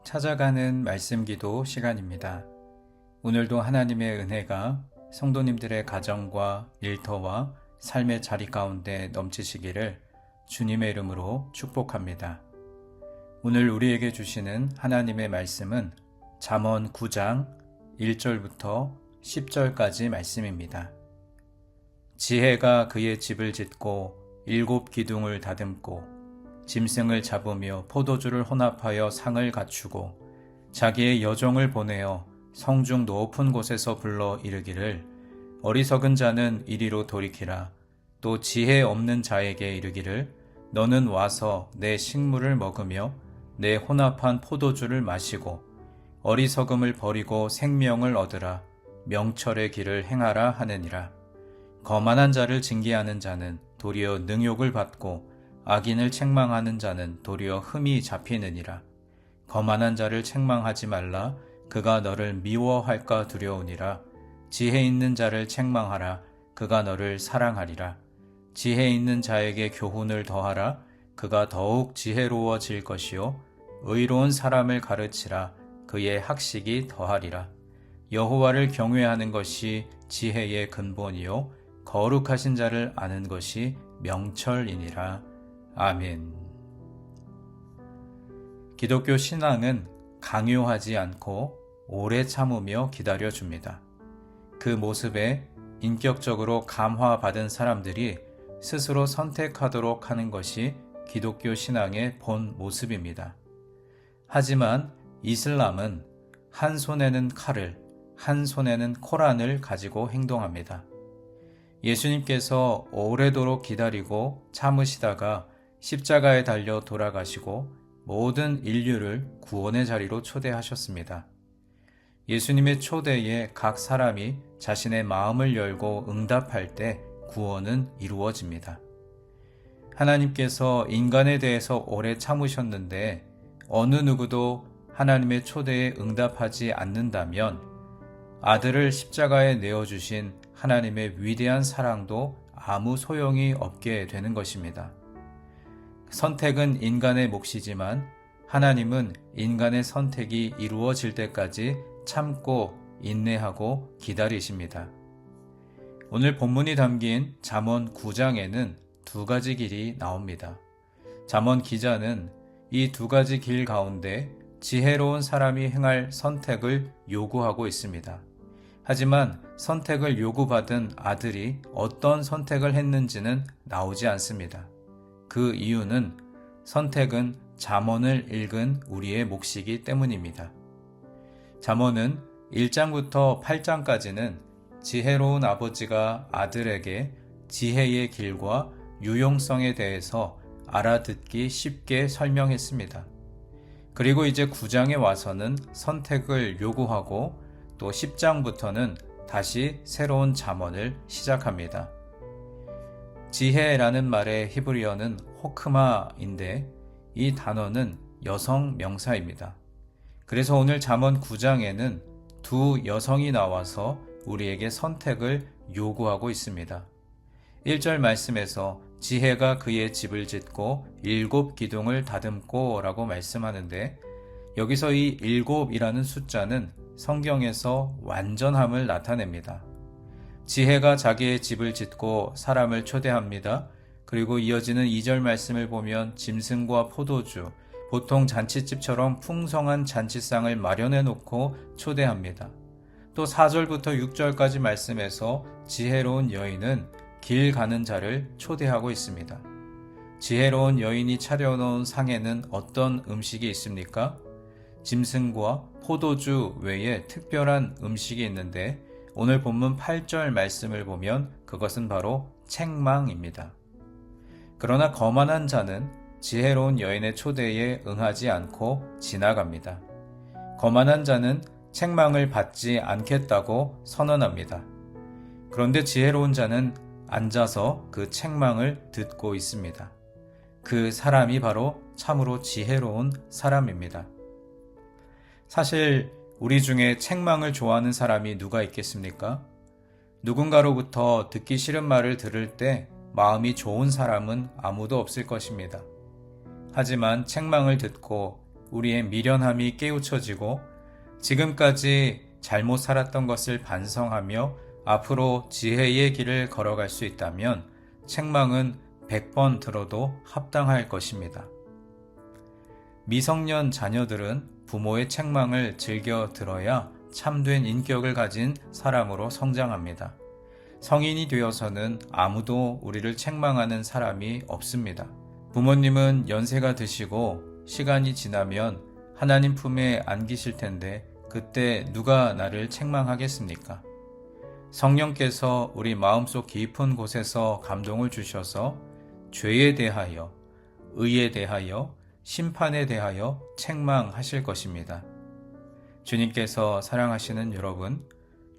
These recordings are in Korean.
찾아가는 말씀 기도 시간입니다. 오늘도 하나님의 은혜가 성도님들의 가정과 일터와 삶의 자리 가운데 넘치시기를 주님의 이름으로 축복합니다. 오늘 우리에게 주시는 하나님의 말씀은 잠언 9장 1절부터 10절까지 말씀입니다. 지혜가 그의 집을 짓고 7 기둥을 다듬고 짐승을 잡으며 포도주를 혼합하여 상을 갖추고 자기의 여종을 보내어 성중 높은 곳에서 불러 이르기를 어리석은 자는 이리로 돌이키라. 또 지혜 없는 자에게 이르기를 너는 와서 내 식물을 먹으며 내 혼합한 포도주를 마시고 어리석음을 버리고 생명을 얻으라. 명철의 길을 행하라 하느니라. 거만한 자를 징계하는 자는 도리어 능욕을 받고 악인을 책망하는 자는 도리어 흠이 잡히느니라. 거만한 자를 책망하지 말라. 그가 너를 미워할까 두려우니라. 지혜 있는 자를 책망하라. 그가 너를 사랑하리라. 지혜 있는 자에게 교훈을 더하라. 그가 더욱 지혜로워질 것이요 의로운 사람을 가르치라. 그의 학식이 더하리라. 여호와를 경외하는 것이 지혜의 근본이요 거룩하신 자를 아는 것이 명철이니라. 아멘. 기독교 신앙은 강요하지 않고 오래 참으며 기다려줍니다. 그 모습에 인격적으로 감화받은 사람들이 스스로 선택하도록 하는 것이 기독교 신앙의 본 모습입니다. 하지만 이슬람은 한 손에는 칼을, 한 손에는 코란을 가지고 행동합니다. 예수님께서 오래도록 기다리고 참으시다가 십자가에 달려 돌아가시고 모든 인류를 구원의 자리로 초대하셨습니다. 예수님의 초대에 각 사람이 자신의 마음을 열고 응답할 때 구원은 이루어집니다. 하나님께서 인간에 대해서 오래 참으셨는데 어느 누구도 하나님의 초대에 응답하지 않는다면 아들을 십자가에 내어주신 하나님의 위대한 사랑도 아무 소용이 없게 되는 것입니다. 선택은 인간의 몫이지만 하나님은 인간의 선택이 이루어질 때까지 참고 인내하고 기다리십니다. 오늘 본문이 담긴 잠언 9장에는 두 가지 길이 나옵니다. 잠언 기자는 이 두 가지 길 가운데 지혜로운 사람이 행할 선택을 요구하고 있습니다. 하지만 선택을 요구받은 아들이 어떤 선택을 했는지는 나오지 않습니다. 그 이유는 선택은 잠언을 읽은 우리의 몫이기 때문입니다. 잠언은 1장부터 8장까지는 지혜로운 아버지가 아들에게 지혜의 길과 유용성에 대해서 알아듣기 쉽게 설명했습니다. 그리고 이제 9장에 와서는 선택을 요구하고 또 10장부터는 다시 새로운 잠언을 시작합니다. 지혜라는 말의 히브리어는 호크마인데 이 단어는 여성 명사입니다. 그래서 오늘 잠언 9장에는 두 여성이 나와서 우리에게 선택을 요구하고 있습니다. 1절 말씀에서 지혜가 그의 집을 짓고 7 기둥을 다듬고 라고 말씀하는데 여기서 이 7이라는 숫자는 성경에서 완전함을 나타냅니다. 지혜가 자기의 집을 짓고 사람을 초대합니다. 그리고 이어지는 2절 말씀을 보면 짐승과 포도주, 보통 잔치집처럼 풍성한 잔치상을 마련해 놓고 초대합니다. 또 4절부터 6절까지 말씀에서 지혜로운 여인은 길 가는 자를 초대하고 있습니다. 지혜로운 여인이 차려놓은 상에는 어떤 음식이 있습니까? 짐승과 포도주 외에 특별한 음식이 있는데 오늘 본문 8절 말씀을 보면 그것은 바로 책망입니다. 그러나 거만한 자는 지혜로운 여인의 초대에 응하지 않고 지나갑니다. 거만한 자는 책망을 받지 않겠다고 선언합니다. 그런데 지혜로운 자는 앉아서 그 책망을 듣고 있습니다. 그 사람이 바로 참으로 지혜로운 사람입니다. 사실 우리 중에 책망을 좋아하는 사람이 누가 있겠습니까? 누군가로부터 듣기 싫은 말을 들을 때 마음이 좋은 사람은 아무도 없을 것입니다. 하지만 책망을 듣고 우리의 미련함이 깨우쳐지고 지금까지 잘못 살았던 것을 반성하며 앞으로 지혜의 길을 걸어갈 수 있다면 책망은 100번 들어도 합당할 것입니다. 미성년 자녀들은 부모의 책망을 즐겨 들어야 참된 인격을 가진 사람으로 성장합니다. 성인이 되어서는 아무도 우리를 책망하는 사람이 없습니다. 부모님은 연세가 드시고 시간이 지나면 하나님 품에 안기실 텐데 그때 누가 나를 책망하겠습니까? 성령께서 우리 마음속 깊은 곳에서 감동을 주셔서 죄에 대하여, 의에 대하여, 심판에 대하여 책망하실 것입니다. 주님께서 사랑하시는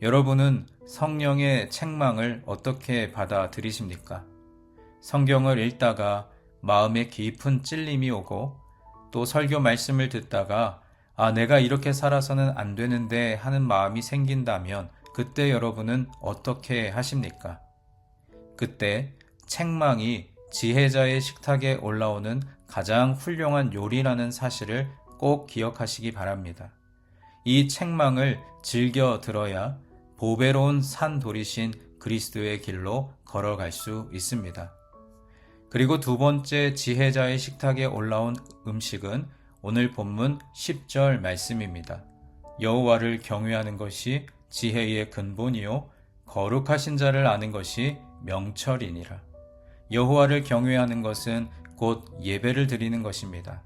여러분은 성령의 책망을 어떻게 받아들이십니까? 성경을 읽다가 마음에 깊은 찔림이 오고 또 설교 말씀을 듣다가 내가 이렇게 살아서는 안 되는데 하는 마음이 생긴다면 그때 여러분은 어떻게 하십니까? 그때 책망이 지혜자의 식탁에 올라오는 가장 훌륭한 요리라는 사실을 꼭 기억하시기 바랍니다. 이 책망을 즐겨 들어야 보배로운 산돌이신 그리스도의 길로 걸어갈 수 있습니다. 그리고 두 번째 지혜자의 식탁에 올라온 음식은 오늘 본문 10절 말씀입니다. 여호와를 경외하는 것이 지혜의 근본이요 거룩하신 자를 아는 것이 명철이니라. 여호와를 경외하는 것은 곧 예배를 드리는 것입니다.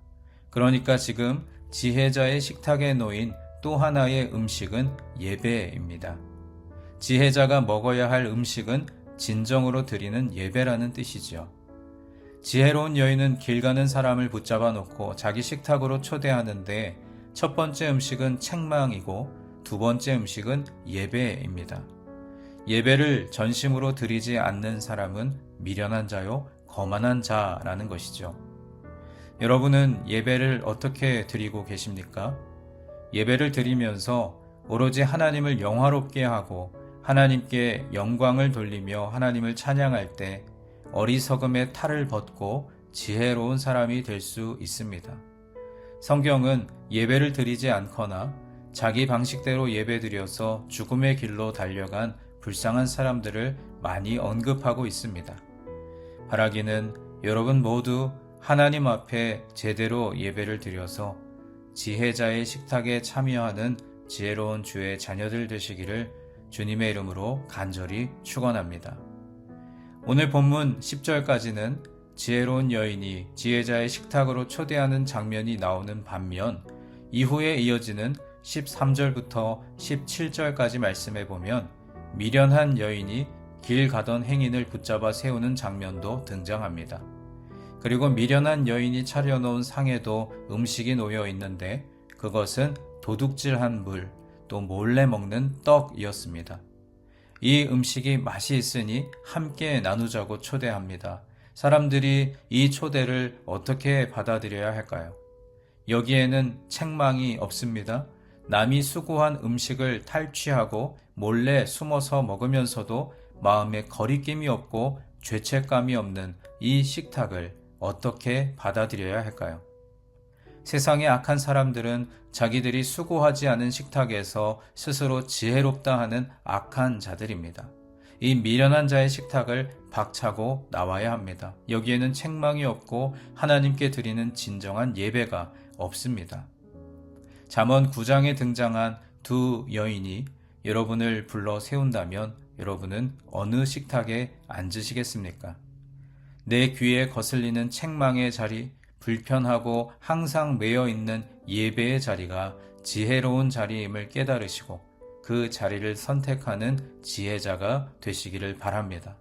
그러니까 지금 지혜자의 식탁에 놓인 또 하나의 음식은 예배입니다. 지혜자가 먹어야 할 음식은 진정으로 드리는 예배라는 뜻이지요. 지혜로운 여인은 길 가는 사람을 붙잡아 놓고 자기 식탁으로 초대하는데 첫 번째 음식은 책망이고 두 번째 음식은 예배입니다. 예배를 전심으로 드리지 않는 사람은 미련한 자요 거만한 자라는 것이죠. 여러분은 예배를 어떻게 드리고 계십니까? 예배를 드리면서 오로지 하나님을 영화롭게 하고 하나님께 영광을 돌리며 하나님을 찬양할 때 어리석음의 탈을 벗고 지혜로운 사람이 될 수 있습니다. 성경은 예배를 드리지 않거나 자기 방식대로 예배드려서 죽음의 길로 달려간 불쌍한 사람들을 많이 언급하고 있습니다. 바라기는 여러분 모두 하나님 앞에 제대로 예배를 드려서 지혜자의 식탁에 참여하는 지혜로운 주의 자녀들 되시기를 주님의 이름으로 간절히 축원합니다. 오늘 본문 10절까지는 지혜로운 여인이 지혜자의 식탁으로 초대하는 장면이 나오는 반면 이후에 이어지는 13절부터 17절까지 말씀해 보면 미련한 여인이 길 가던 행인을 붙잡아 세우는 장면도 등장합니다. 그리고 미련한 여인이 차려놓은 상에도 음식이 놓여 있는데 그것은 도둑질한 물, 또 몰래 먹는 떡이었습니다. 이 음식이 맛이 있으니 함께 나누자고 초대합니다. 사람들이 이 초대를 어떻게 받아들여야 할까요? 여기에는 책망이 없습니다. 남이 수고한 음식을 탈취하고 몰래 숨어서 먹으면서도 마음에 거리낌이 없고 죄책감이 없는 이 식탁을 어떻게 받아들여야 할까요? 세상의 악한 사람들은 자기들이 수고하지 않은 식탁에서 스스로 지혜롭다 하는 악한 자들입니다. 이 미련한 자의 식탁을 박차고 나와야 합니다. 여기에는 책망이 없고 하나님께 드리는 진정한 예배가 없습니다. 잠언 9장에 등장한 두 여인이 여러분을 불러 세운다면 여러분은 어느 식탁에 앉으시겠습니까? 내 귀에 거슬리는 책망의 자리, 불편하고 항상 매여 있는 예배의 자리가 지혜로운 자리임을 깨달으시고 그 자리를 선택하는 지혜자가 되시기를 바랍니다.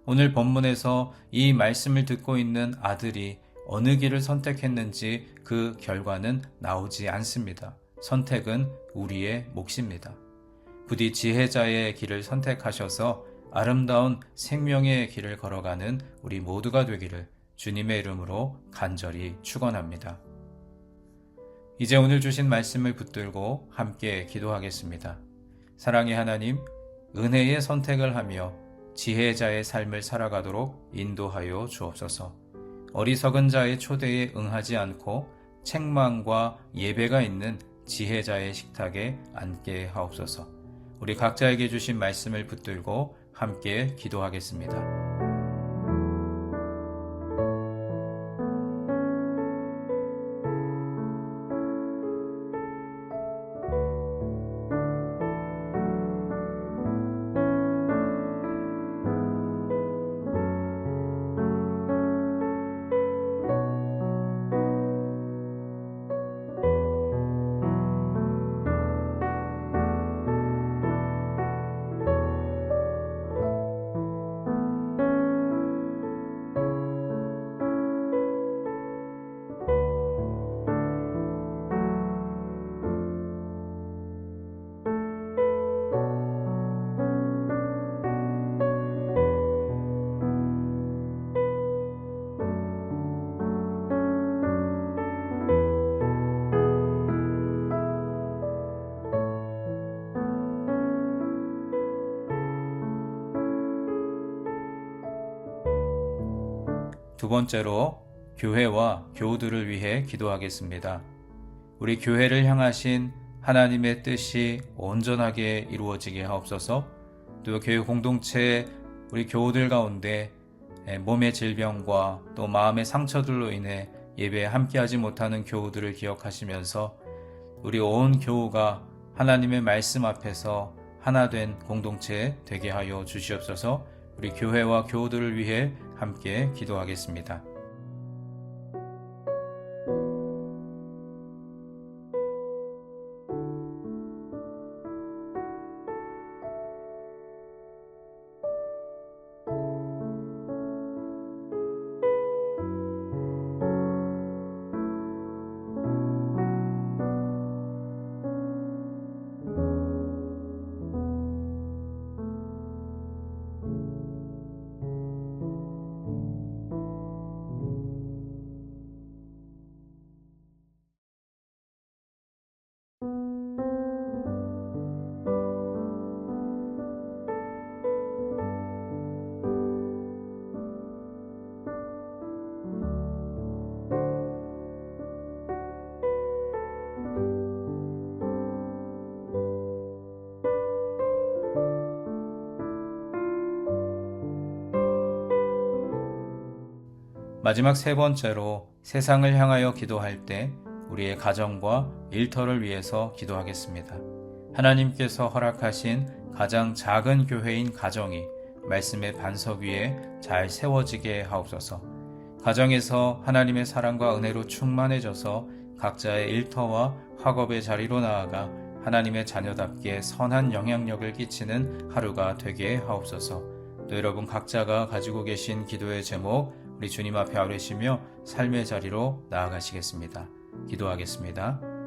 오늘 본문에서 이 말씀을 듣고 있는 아들이 어느 길을 선택했는지 그 결과는 나오지 않습니다. 선택은 우리의 몫입니다. 부디 지혜자의 길을 선택하셔서 아름다운 생명의 길을 걸어가는 우리 모두가 되기를 주님의 이름으로 간절히 축원합니다. 이제 오늘 주신 말씀을 붙들고 함께 기도하겠습니다. 사랑의 하나님, 은혜의 선택을 하며 지혜자의 삶을 살아가도록 인도하여 주옵소서. 어리석은 자의 초대에 응하지 않고 책망과 예배가 있는 지혜자의 식탁에 앉게 하옵소서. 우리 각자에게 주신 말씀을 붙들고 함께 기도하겠습니다. 두 번째로 교회와 교우들을 위해 기도하겠습니다. 우리 교회를 향하신 하나님의 뜻이 온전하게 이루어지게 하옵소서. 또 교회 공동체 우리 교우들 가운데 몸의 질병과 또 마음의 상처들로 인해 예배에 함께하지 못하는 교우들을 기억하시면서 우리 온 교우가 하나님의 말씀 앞에서 하나 된 공동체 되게 하여 주시옵소서. 우리 교회와 교우들을 위해 함께 기도하겠습니다. 마지막 세 번째로 세상을 향하여 기도할 때 우리의 가정과 일터를 위해서 기도하겠습니다. 하나님께서 허락하신 가장 작은 교회인 가정이 말씀의 반석 위에 잘 세워지게 하옵소서. 가정에서 하나님의 사랑과 은혜로 충만해져서 각자의 일터와 학업의 자리로 나아가 하나님의 자녀답게 선한 영향력을 끼치는 하루가 되게 하옵소서. 또 여러분 각자가 가지고 계신 기도의 제목 우리 주님 앞에 아뢰시며 삶의 자리로 나아가시겠습니다. 기도하겠습니다.